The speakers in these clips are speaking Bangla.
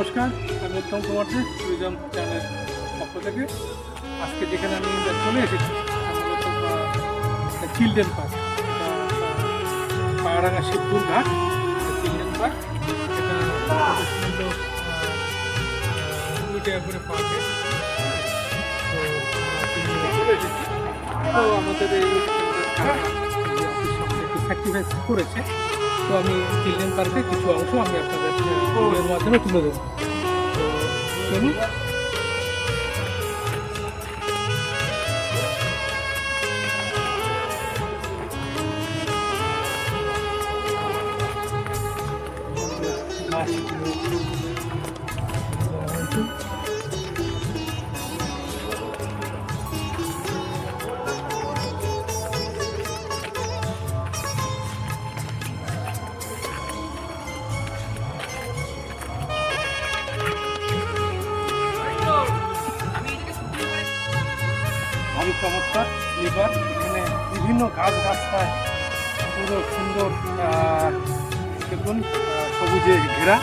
নমস্কার, আমি উত্তম কুমার দে, ট্যুরিজম চ্যানেল পক্ষ থেকে। আজকে যেখানে আমি চলে এসেছি মূলত চিলড্রেন পার্ক, পাহাড়াঙ্গা শিবপুর ঘাট চিলড্রেন পার্ক। এটা করে পার্কে চলে এসেছি। তো আমাদের এই একটু স্যাক্রিফাইস করেছে, তো আমি চিলড্রেন পার্কের কিছু অংশ আমি আপনাদের ভিডিওর মাধ্যমে তুলে দেবো। তো চলুন। ভারী চমৎকার। এবার এখানে বিভিন্ন গাছ রাস্তায় পুরো সুন্দর দেখুন সবুজে ঘেরা।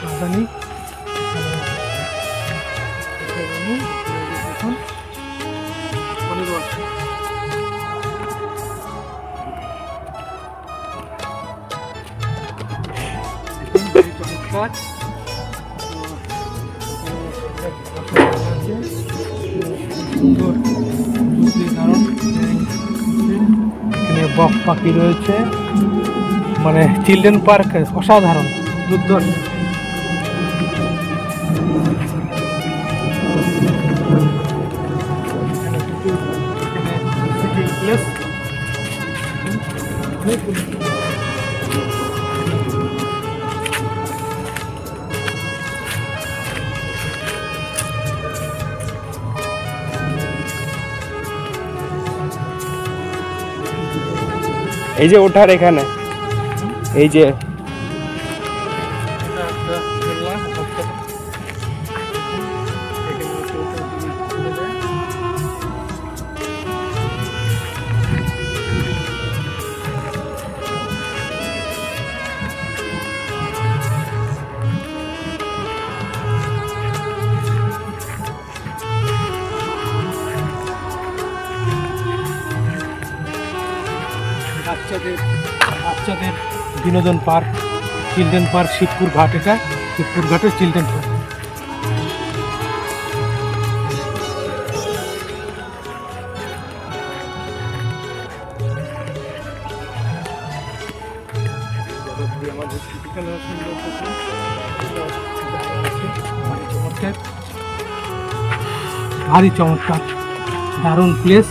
রাজধানী দেখুন চমৎকার সুন্দর এখানে বক পাখি রয়েছে, মানে চিলড্রেন পার্ক অসাধারণ দুর্ধর্ষ। এই যে ওঠার এখানে এই যে বাচ্চাদের বিনোদন পার্ক, চিলড্রেন পার্ক শিবপুর ঘাট। এটা শিবপুর ঘাটের চিলড্রেন পার্ক। ভারী চমৎকার, দারুণ প্লেস।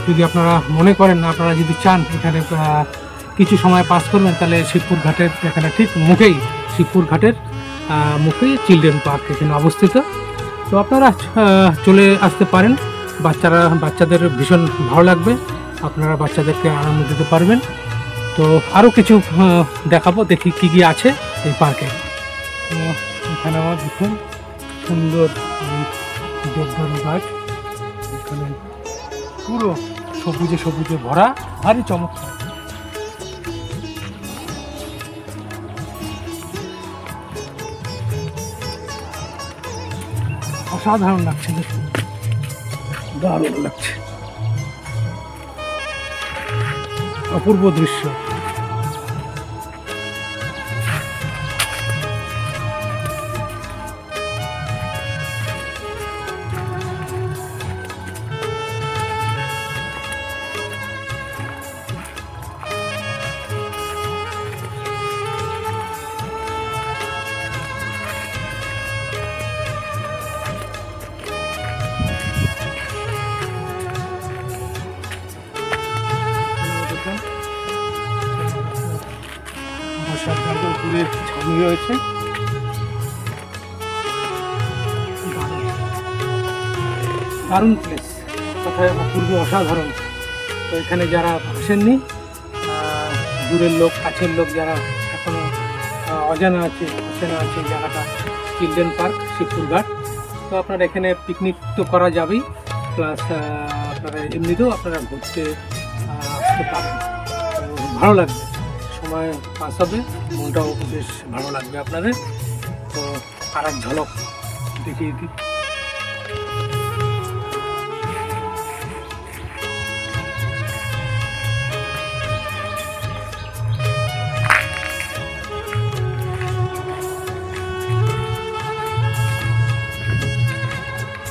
যদি আপনারা মনে করেন, আপনারা যদি চান এখানে কিছু সময় পাস করবেন, তাহলে শিবপুর ঘাটের এখানে ঠিক মুখেই, শিবপুর ঘাটের মুখেই চিলড্রেন পার্ক এখানে অবস্থিত। তো আপনারা চলে আসতে পারেন। বাচ্চাদের ভীষণ ভালো লাগবে, আপনারা বাচ্চাদেরকে আনন্দ দিতে পারবেন। তো আরও কিছু দেখাবো, দেখি কী কী আছে এই পার্কে। তো এখানে আমার দেখুন সুন্দর দেবদারু গাছ, এখানে পুরো সবুজে সবুজে ভরা, ভারী চমৎকার। অসাধারণ লাগছে, দেখুন দারুণ লাগছে, অপূর্ব দৃশ্য। বসার জায়গা, উপরে পানি রয়েছে। দারুণ প্লেস, কথায় অপূর্ব, অসাধারণ। তো এখানে যারা আসেননি, দূরের লোক কাছের লোক যারা এখনো অজানা আছে জায়গাটা চিলড্রেন পার্ক শিবপুর ঘাট, তো আপনারা এখানে পিকনিক তো করা যাবেই, প্লাস আপনারা এমনিতেও আপনারা ঘুরতে আসতে পারেন। তো ভালো লাগবে, সময় পাস হবে, মনটাও বেশ ভালো লাগবে আপনাদের। তো আর এক ঝলক দেখিয়ে দিই।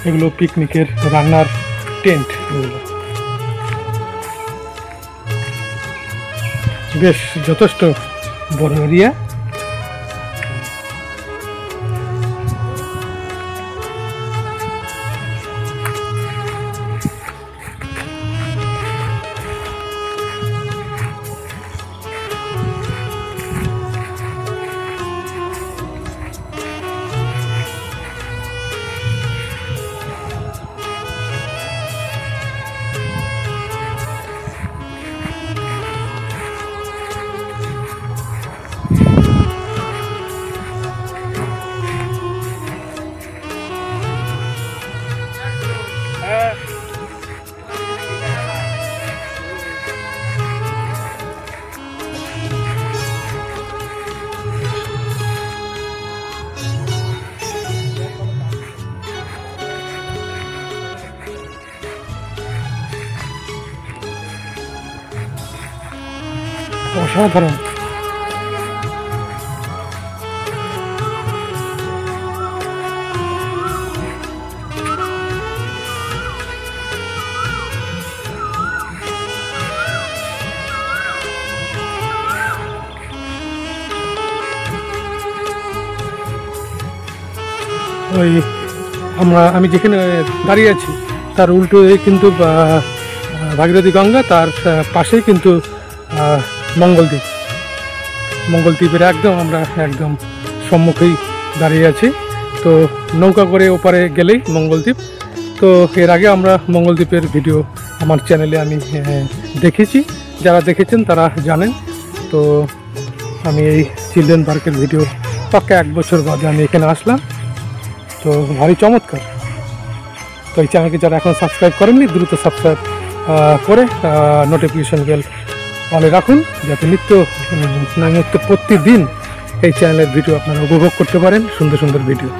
এগুলো পিকনিকের রান্নার টেন্ট, এগুলো বেশ যথেষ্ট বড় এরিয়া। অসাধারণ। আমি যেখানে দাঁড়িয়ে আছি তার উল্টো কিন্তু ভাগীরথী গঙ্গা, তার পাশেই কিন্তু মঙ্গলদ্বীপের আমরা একদম সম্মুখেই দাঁড়িয়ে আছি। তো নৌকা করে ওপারে গেলেই মঙ্গলদ্বীপ। তো এর আগে আমরা মঙ্গলদ্বীপের ভিডিও আমার চ্যানেলে আমি দেখেছি, যারা দেখেছেন তারা জানেন। তো আমি এই চিলড্রেন পার্কের ভিডিও পাক্কা 1 বছর বাদে আমি এখানে আসলাম। তো ভারী চমৎকার। তো এই চ্যানেলকে যারা এখন সাবস্ক্রাইব করেননি, দ্রুত সাবস্ক্রাইব করে নোটিফিকেশন বেল অলে রাখুন, যাতে নিত্য প্রতিদিন এই চ্যানেলের ভিডিও আপনারা উপভোগ করতে পারেন, সুন্দর সুন্দর ভিডিও।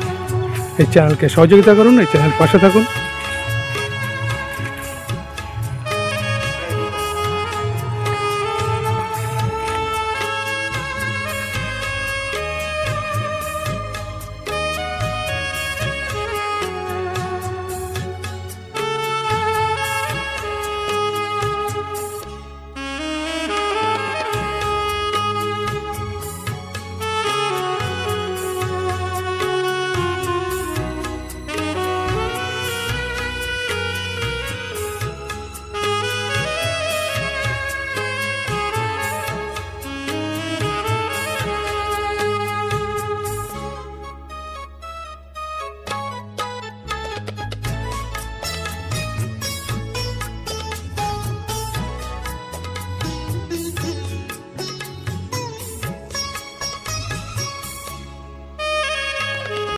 এই চ্যানেলকে সহযোগিতা করুন, এই চ্যানেল পাশে থাকুন।